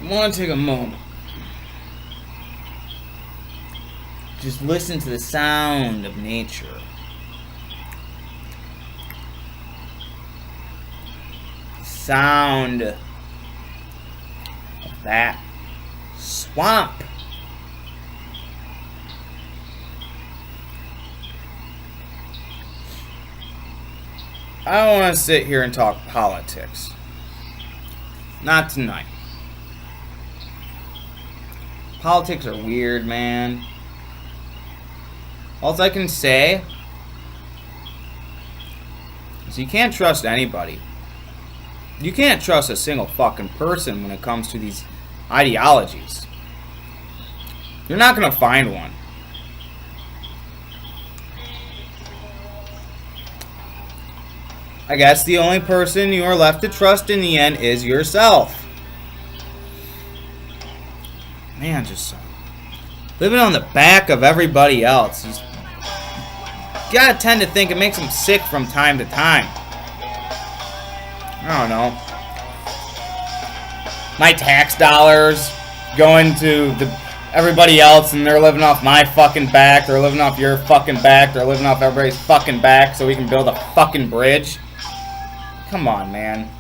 I want to take a moment. Just listen to the sound of nature. The sound of that swamp. I don't want to sit here and talk politics. Not tonight. Politics are weird, man. All I can say is you can't trust anybody. You can't trust a single fucking person when it comes to these ideologies. You're not gonna find one. I guess the only person you are left to trust in the end is yourself. Man, just living on the back of everybody else. You gotta tend to think it makes them sick from time to time. I don't know. My tax dollars going to everybody else, and they're living off my fucking back. They're living off your fucking back. They're living off everybody's fucking back so we can build a fucking bridge. Come on, man.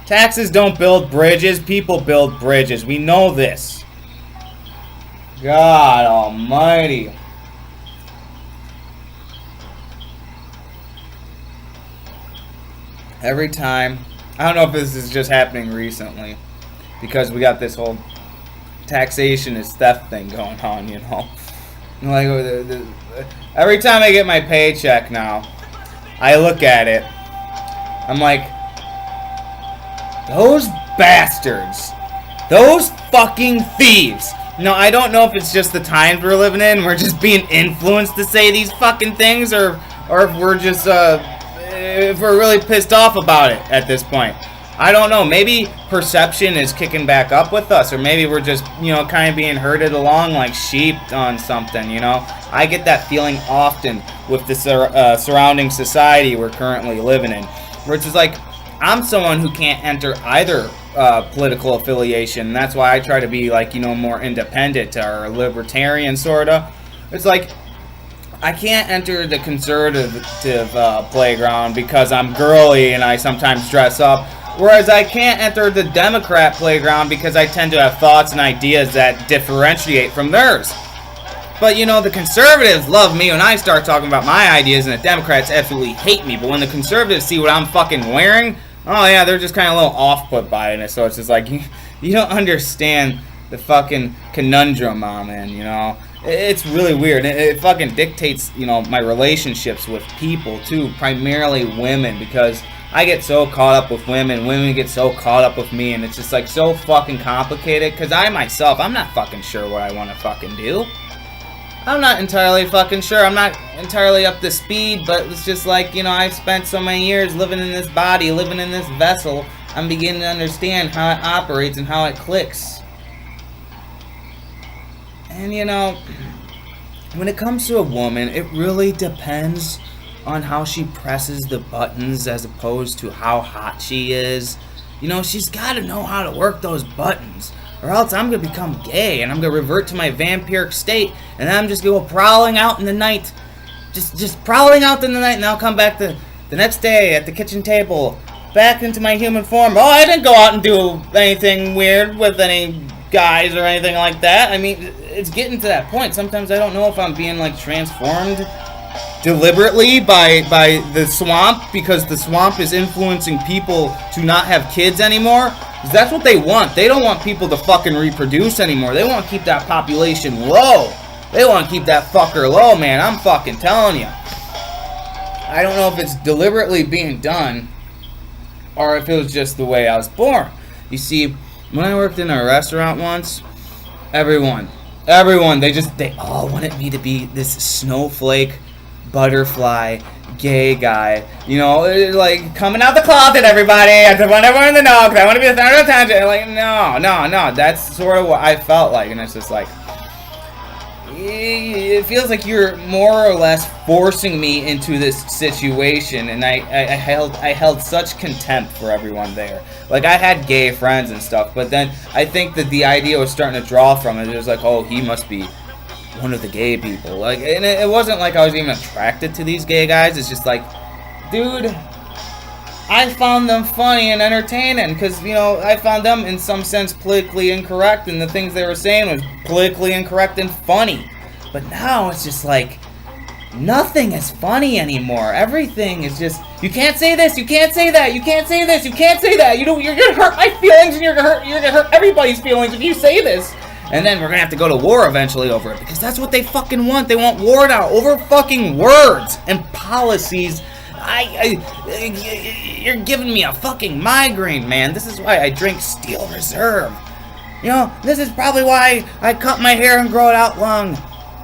Taxes don't build bridges. People build bridges. We know this. God almighty. Every time, I don't know if this is just happening recently, because we got this whole taxation is theft thing going on, you know. Like, every time I get my paycheck now, I look at it, I'm like, those bastards, those fucking thieves. No, I don't know if it's just the times we're living in, we're just being influenced to say these fucking things, or if we're just, if we're really pissed off about it at this point. I don't know. Maybe perception is kicking back up with us, or maybe we're just, you know, kind of being herded along like sheep on something, you know. I get that feeling often with the surrounding society we're currently living in, where it's just like, I'm someone who can't enter either political affiliation, and that's why I try to be, like, you know, more independent or libertarian, sort of. It's like, I can't enter the conservative playground because I'm girly and I sometimes dress up, whereas I can't enter the Democrat playground because I tend to have thoughts and ideas that differentiate from theirs. But, you know, the conservatives love me when I start talking about my ideas, and the Democrats absolutely hate me. But when the conservatives see what I'm fucking wearing, oh yeah, they're just kind of a little off-put by it. So it's just like, you don't understand the fucking conundrum I'm in, you know. It's really weird. It fucking dictates, you know, my relationships with people, too. Primarily women, because I get so caught up with women. Women get so caught up with me, and it's just, like, so fucking complicated. Because I, myself, I'm not fucking sure what I want to fucking do. I'm not entirely fucking sure. I'm not entirely up to speed, but it's just like, you know, I've spent so many years living in this body, living in this vessel. I'm beginning to understand how it operates and how it clicks. And, you know, when it comes to a woman, it really depends on how she presses the buttons as opposed to how hot she is. You know, she's got to know how to work those buttons, or else I'm going to become gay and I'm going to revert to my vampiric state, and then I'm just going to go prowling out in the night. Just prowling out in the night, and I'll come back the next day at the kitchen table, back into my human form. Oh, I didn't go out and do anything weird with any guys or anything like that. I mean, it's getting to that point. Sometimes I don't know if I'm being, like, transformed deliberately by the swamp, because the swamp is influencing people to not have kids anymore. Because that's what they want. They don't want people to fucking reproduce anymore. They want to keep that population low. They want to keep that fucker low, man. I'm fucking telling you. I don't know if it's deliberately being done, or if it was just the way I was born. You see, when I worked in a restaurant once, everyone, they all wanted me to be this snowflake, butterfly, gay guy, you know, like, coming out the closet, everybody, I just want everyone to know, because I want to be the center of attention. Like, no, that's sort of what I felt like, and it's just like, it feels like you're more or less forcing me into this situation, and I held such contempt for everyone there. Like, I had gay friends and stuff, but then I think that the idea was starting to draw from it. It was like, oh, he must be one of the gay people. Like, and it wasn't like I was even attracted to these gay guys. It's just like, dude, I found them funny and entertaining because, you know, I found them in some sense politically incorrect, and the things they were saying was politically incorrect and funny. But now it's just like, nothing is funny anymore. Everything is just, you can't say this, you can't say that, you can't say this, you can't say that. You know, you're gonna hurt my feelings, and you're gonna hurt everybody's feelings if you say this. And then we're gonna have to go to war eventually over it, because that's what they fucking want. They want war now over fucking words and policies. You're giving me a fucking migraine, man. This is why I drink Steel Reserve. You know, this is probably why I cut my hair and grow it out long.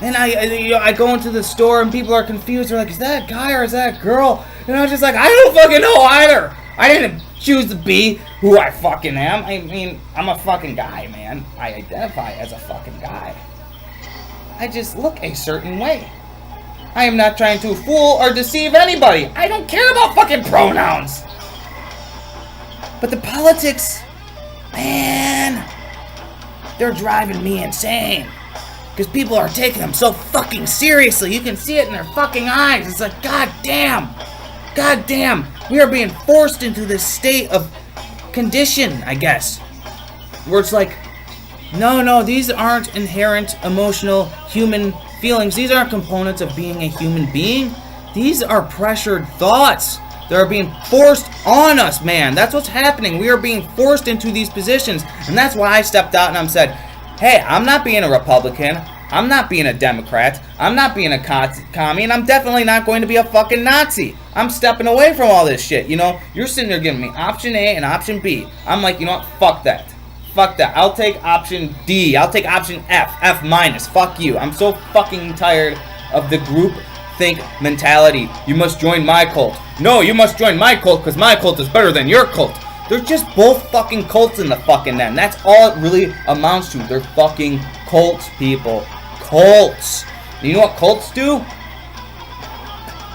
And I go into the store and people are confused. They're like, is that a guy or is that a girl? And I was just like, I don't fucking know either. I didn't choose to be who I fucking am. I mean, I'm a fucking guy, man. I identify as a fucking guy. I just look a certain way. I am not trying to fool or deceive anybody. I don't care about fucking pronouns. But the politics, man, they're driving me insane. Because people are taking them so fucking seriously. You can see it in their fucking eyes. It's like, God damn, we are being forced into this state of condition, I guess. Where it's like, no, these aren't inherent emotional human feelings. These aren't components of being a human being. These are pressured thoughts. They're being forced on us, man. That's what's happening. We are being forced into these positions. And that's why I stepped out and I said, hey, I'm not being a Republican. I'm not being a Democrat. I'm not being a commie. And I'm definitely not going to be a fucking Nazi. I'm stepping away from all this shit. You know, you're sitting there giving me option A and option B. I'm like, you know what? Fuck that. Fuck that. I'll take option D. I'll take option F. F minus. Fuck you. I'm so fucking tired of the group think mentality. You must join my cult. No, you must join my cult because my cult is better than your cult. They're just both fucking cults in the fucking end. That's all it really amounts to. They're fucking cults, people. Cults. You know what cults do?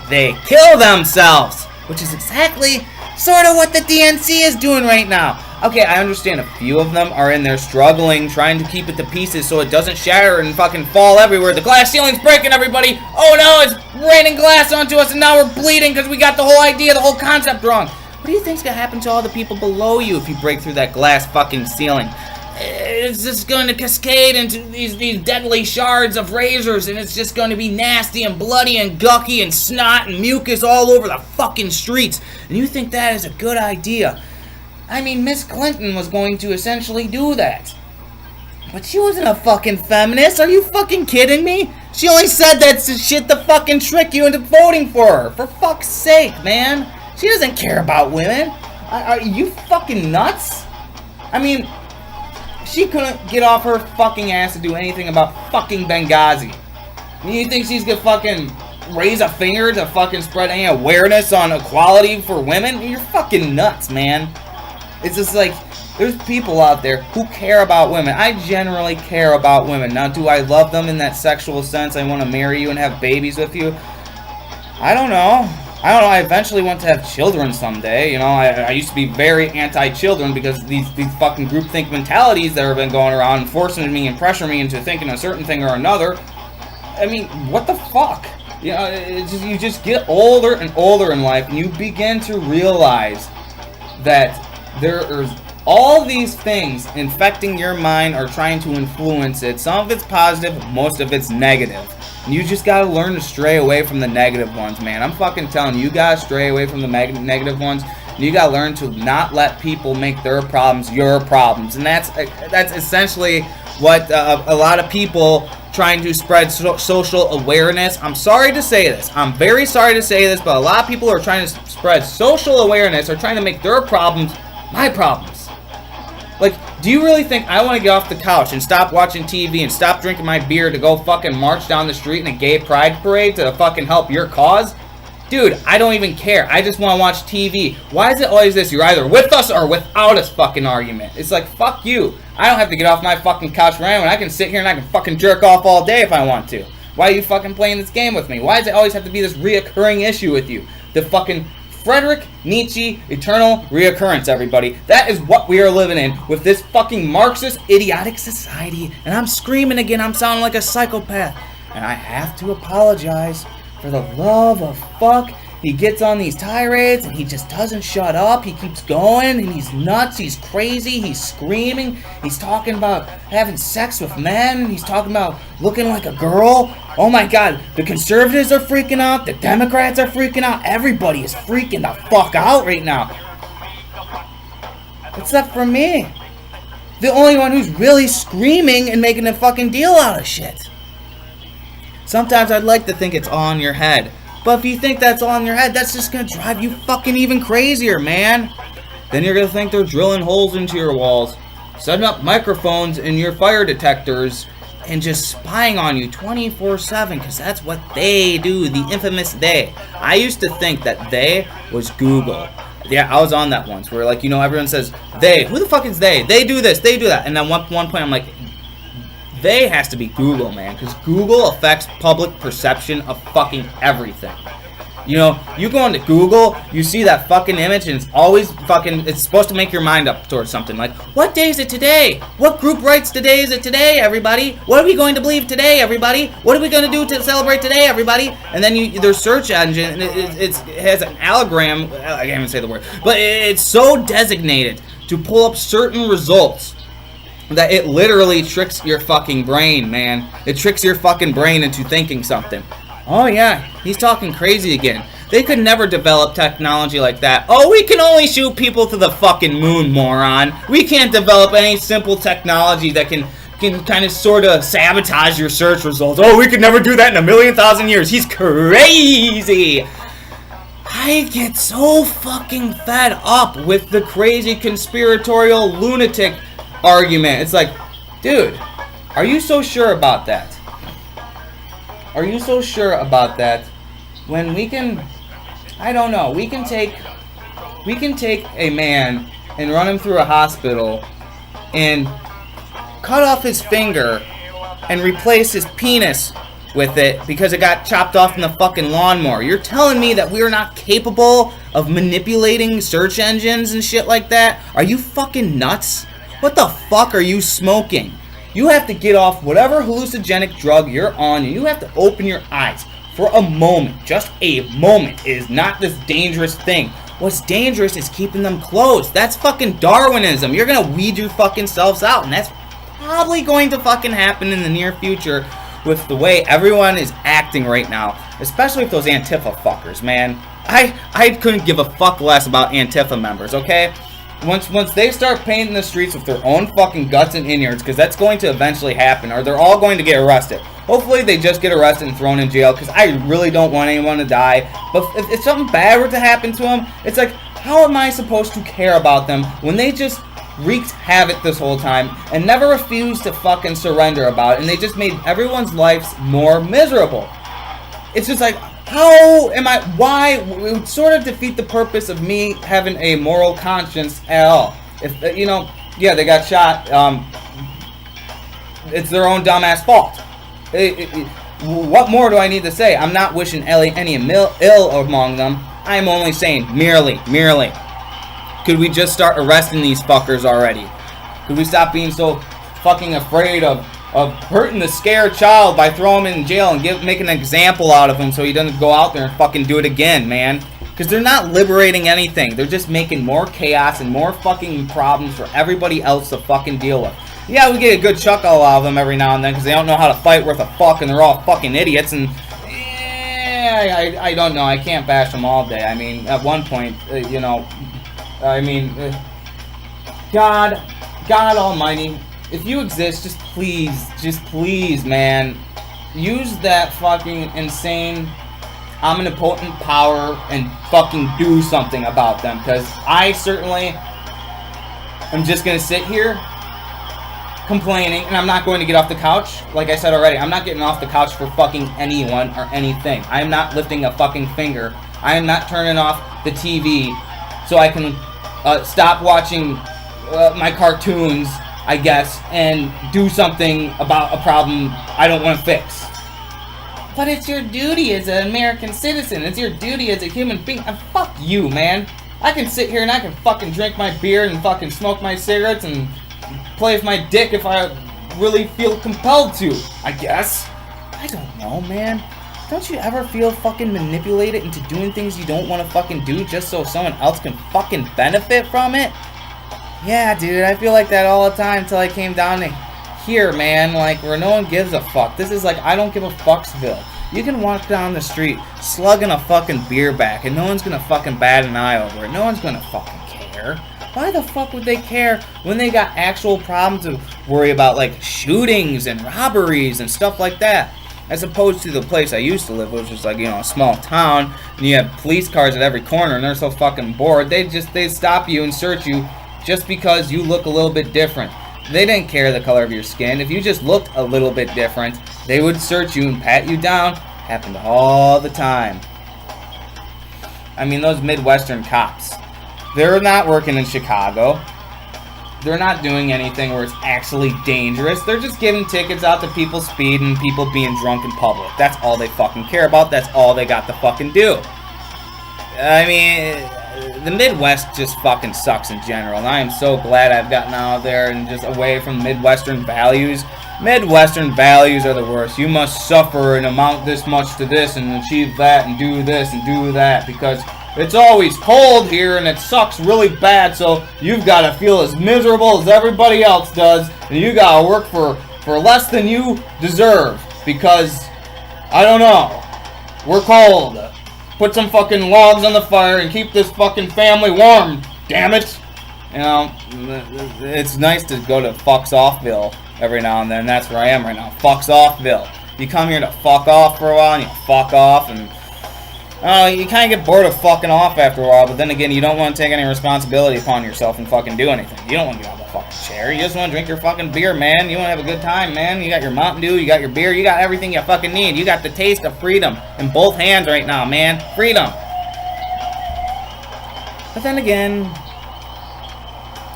They kill themselves. Which is exactly sort of what the DNC is doing right now. Okay, I understand a few of them are in there struggling, trying to keep it to pieces so it doesn't shatter and fucking fall everywhere. The glass ceiling's breaking, everybody. Oh no, it's raining glass onto us and now we're bleeding because we got the whole idea, the whole concept wrong. What do you think's gonna happen to all the people below you if you break through that glass fucking ceiling? It's just going to cascade into these deadly shards of razors, and it's just going to be nasty and bloody and gucky and snot and mucus all over the fucking streets. And you think that is a good idea? I mean, Miss Clinton was going to essentially do that. But she wasn't a fucking feminist. Are you fucking kidding me? She only said that shit to fucking trick you into voting for her. For fuck's sake, man. She doesn't care about women. Are you fucking nuts? I mean, she couldn't get off her fucking ass to do anything about fucking Benghazi. You think she's gonna fucking raise a finger to fucking spread any awareness on equality for women? You're fucking nuts, man. It's just like, there's people out there who care about women. I generally care about women. Now, do I love them in that sexual sense? I want to marry you and have babies with you? I don't know. I eventually want to have children someday. You know, I used to be very anti-children because these fucking groupthink mentalities that have been going around and forcing me and pressuring me into thinking a certain thing or another. I mean, what the fuck? You know, you just get older and older in life and you begin to realize that there's all these things infecting your mind or trying to influence it. Some of it's positive, most of it's negative. And you just gotta learn to stray away from the negative ones, man. I'm fucking telling you, you gotta stray away from the negative ones. And you gotta learn to not let people make their problems your problems. And that's essentially what a lot of people trying to spread social awareness. I'm sorry to say this. I'm very sorry to say this, but a lot of people who are trying to spread social awareness are trying to make their problems my problems. Like, do you really think I want to get off the couch and stop watching TV and stop drinking my beer to go fucking march down the street in a gay pride parade to fucking help your cause? Dude, I don't even care. I just want to watch TV. Why is it always this? You're either with us or without us fucking argument. It's like, fuck you. I don't have to get off my fucking couch for anyone. I can sit here and I can fucking jerk off all day if I want to. Why are you fucking playing this game with me? Why does it always have to be this reoccurring issue with you? The fucking Friedrich Nietzsche eternal reoccurrence, everybody. That is what we are living in with this fucking Marxist idiotic society. And I'm screaming again. I'm sounding like a psychopath. And I have to apologize. For the love of fuck. He gets on these tirades and he just doesn't shut up. He keeps going and he's nuts. He's crazy. He's screaming. He's talking about having sex with men. He's talking about looking like a girl. Oh my god. The conservatives are freaking out. The Democrats are freaking out. Everybody is freaking the fuck out right now. Except for me. The only one who's really screaming and making a fucking deal out of shit. Sometimes I'd like to think it's all in your head. But if you think that's all in your head, that's just gonna drive you fucking even crazier, man. Then you're gonna think they're drilling holes into your walls, setting up microphones in your fire detectors, and just spying on you 24/7, because that's what they do, the infamous they. I used to think that they was Google. Yeah, I was on that once, where like, you know, everyone says, they. Who the fuck is they? They do this, they do that. And then one point I'm like, they has to be Google, man, because Google affects public perception of fucking everything. You know, you go into Google, you see that fucking image, and it's always fucking, it's supposed to make your mind up towards something. Like, what day is it today? What group writes today is it today, everybody? What are we going to believe today, everybody? What are we going to do to celebrate today, everybody? And then their search engine, it has an algorithm, I can't even say the word, but it's so designated to pull up certain results that it literally tricks your fucking brain, man. It tricks your fucking brain into thinking something. Oh yeah, he's talking crazy again. They could never develop technology like that. Oh, we can only shoot people to the fucking moon, moron. We can't develop any simple technology that can kind of sort of sabotage your search results. Oh, we could never do that in 1,000,000 years. He's crazy. I get so fucking fed up with the crazy conspiratorial lunatic argument. It's like, dude, are you so sure about that? Are you so sure about that? When we can, I don't know, we can take a man and run him through a hospital and cut off his finger and replace his penis with it because it got chopped off in the fucking lawnmower. You're telling me that we're not capable of manipulating search engines and shit like that? Are you fucking nuts? What the fuck are you smoking? You have to get off whatever hallucinogenic drug you're on, and you have to open your eyes for a moment. Just a moment. It is not this dangerous thing. What's dangerous is keeping them closed. That's fucking Darwinism. You're gonna weed your fucking selves out, and that's probably going to fucking happen in the near future with the way everyone is acting right now, especially with those Antifa fuckers, man. I couldn't give a fuck less about Antifa members, okay? Once they start painting the streets with their own fucking guts and innards, because that's going to eventually happen, or they're all going to get arrested. Hopefully they just get arrested and thrown in jail, because I really don't want anyone to die. But if something bad were to happen to them, it's like, how am I supposed to care about them when they just wreaked havoc this whole time and never refused to fucking surrender about it, and they just made everyone's lives more miserable? It's just like, why? It would sort of defeat the purpose of me having a moral conscience at all. If, you know, yeah, they got shot, it's their own dumbass fault. What more do I need to say? I'm not wishing any ill among them. I'm only saying, merely, could we just start arresting these fuckers already? Could we stop being so fucking afraid of hurting the scared child by throwing him in jail and make an example out of him so he doesn't go out there and fucking do it again, man? Because they're not liberating anything. They're just making more chaos and more fucking problems for everybody else to fucking deal with. Yeah, we get a good chuckle out of them every now and then because they don't know how to fight worth a fuck and they're all fucking idiots. And I don't know. I can't bash them all day. I mean, at one point, you know, I mean, God Almighty. If you exist, just please, man, use that fucking insane, omnipotent power and fucking do something about them. Because I certainly am just going to sit here complaining, and I'm not going to get off the couch. Like I said already, I'm not getting off the couch for fucking anyone or anything. I am not lifting a fucking finger. I am not turning off the TV so I can stop watching my cartoons I guess, and do something about a problem I don't want to fix. But it's your duty as an American citizen. It's your duty as a human being. And fuck you, man. I can sit here and I can fucking drink my beer and fucking smoke my cigarettes and play with my dick if I really feel compelled to, I guess. I don't know, man. Don't you ever feel fucking manipulated into doing things you don't want to fucking do just so someone else can fucking benefit from it? Yeah, dude, I feel like that all the time until I came down to here, man, like, where no one gives a fuck. This is like, I don't give a fucksville. You can walk down the street slugging a fucking beer back and no one's gonna fucking bat an eye over it. No one's gonna fucking care. Why the fuck would they care when they got actual problems to worry about, like shootings and robberies and stuff like that? As opposed to the place I used to live, which was like, you know, a small town, and you have police cars at every corner and they're so fucking bored, they stop you and search you just because you look a little bit different. They didn't care the color of your skin. If you just looked a little bit different, they would search you and pat you down. Happened all the time. I mean, those Midwestern cops, they're not working in Chicago. They're not doing anything where it's actually dangerous. They're just giving tickets out to people speeding, people being drunk in public. That's all they fucking care about. That's all they got to fucking do. I mean, the Midwest just fucking sucks in general, and I am so glad I've gotten out of there and just away from Midwestern values. Midwestern values are the worst. You must suffer and amount this much to this and achieve that and do this and do that because it's always cold here and it sucks really bad, so you've got to feel as miserable as everybody else does, and you got to work for less than you deserve because, I don't know, we're cold. Put some fucking logs on the fire and keep this fucking family warm, damn it. You know, it's nice to go to Fucks Offville every now and then. That's where I am right now, Fucks Offville. You come here to fuck off for a while and you fuck off and you kind of get bored of fucking off after a while, but then again, you don't want to take any responsibility upon yourself and fucking do anything. You don't want to get out of the fucking chair. You just want to drink your fucking beer, man. You want to have a good time, man. You got your Mountain Dew, you got your beer, you got everything you fucking need. You got the taste of freedom in both hands right now, man. Freedom. But then again,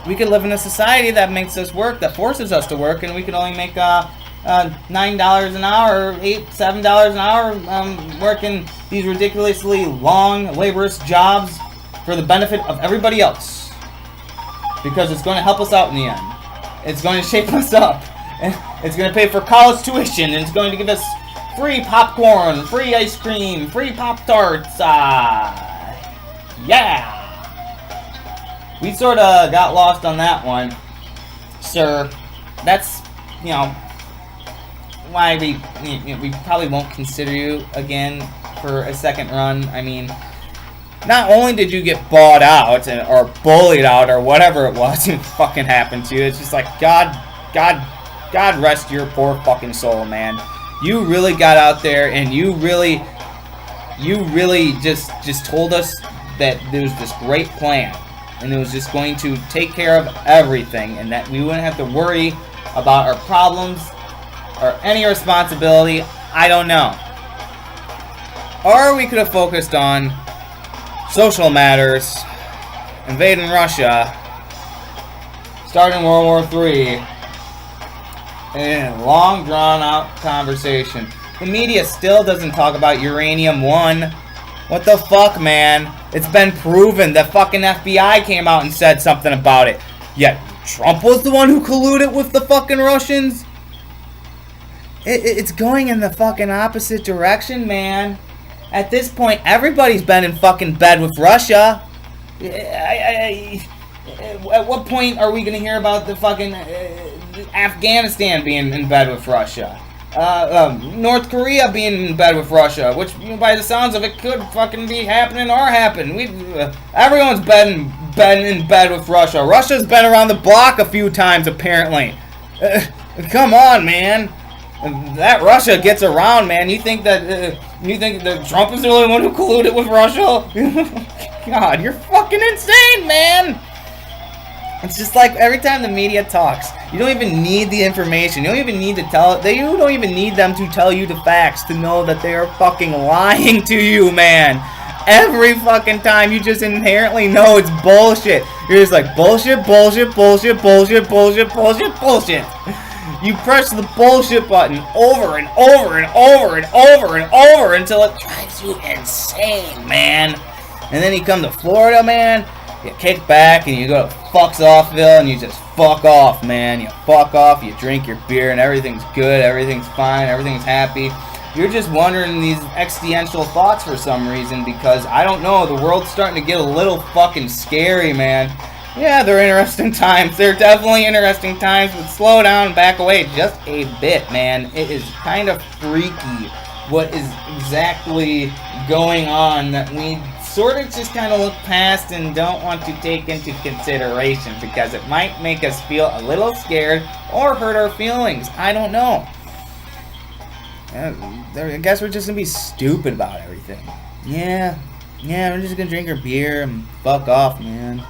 we could live in a society that makes us work, that forces us to work, and we could only make $9 an hour, or $7 an hour, working these ridiculously long, laborious jobs for the benefit of everybody else. Because it's going to help us out in the end. It's going to shape us up. It's going to pay for college tuition, and it's going to give us free popcorn, free ice cream, free Pop-Tarts. Yeah! We sort of got lost on that one, sir. That's, you know, why we probably won't consider you again for a second run. I mean, not only did you get bought out or bullied out or whatever it was that fucking happened to you, it's just like, God rest your poor fucking soul, man. You really got out there and you really just told us that there was this great plan and it was just going to take care of everything and that we wouldn't have to worry about our problems or any responsibility. I don't know. Or we could have focused on social matters, invading Russia, starting World War III, and a long drawn-out conversation. The media still doesn't talk about Uranium-1. What the fuck, man? It's been proven. The fucking FBI came out and said something about it. Yet Trump was the one who colluded with the fucking Russians? It's going in the fucking opposite direction, man. At this point, everybody's been in fucking bed with Russia. At what point are we gonna hear about the fucking Afghanistan being in bed with Russia? North Korea being in bed with Russia, which, by the sounds of it, could fucking be happening or happen. Everyone's been in bed with Russia. Russia's been around the block a few times, apparently. Come on, man. That Russia gets around, man. You think that Trump is the only one who colluded with Russia? God, you're fucking insane, man. It's just like every time the media talks, you don't even need the information. You don't even need to you don't even need them to tell you the facts to know that they are fucking lying to you, man. Every fucking time, you just inherently know it's bullshit. You're just like, bullshit, bullshit, bullshit, bullshit, bullshit, bullshit, bullshit. You press the bullshit button over and over and over and over and over until it drives you insane, man. And then you come to Florida, man. You kick back and you go to Fucksoffville and you just fuck off, man. You fuck off, you drink your beer and everything's good, everything's fine, everything's happy. You're just wondering these existential thoughts for some reason because, I don't know, the world's starting to get a little fucking scary, man. Yeah, they're interesting times. They're definitely interesting times, but slow down and back away just a bit, man. It is kind of freaky what is exactly going on that we sort of just kind of look past and don't want to take into consideration because it might make us feel a little scared or hurt our feelings. I don't know. I guess we're just gonna be stupid about everything. Yeah, we're just gonna drink our beer and fuck off, man.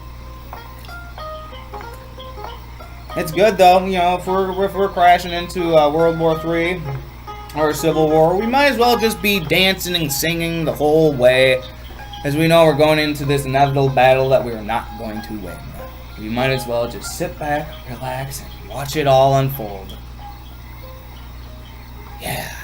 It's good though, you know, if we're crashing into World War III or Civil War, we might as well just be dancing and singing the whole way, as we know we're going into this inevitable battle that we are not going to win. We might as well just sit back, relax, and watch it all unfold. Yeah.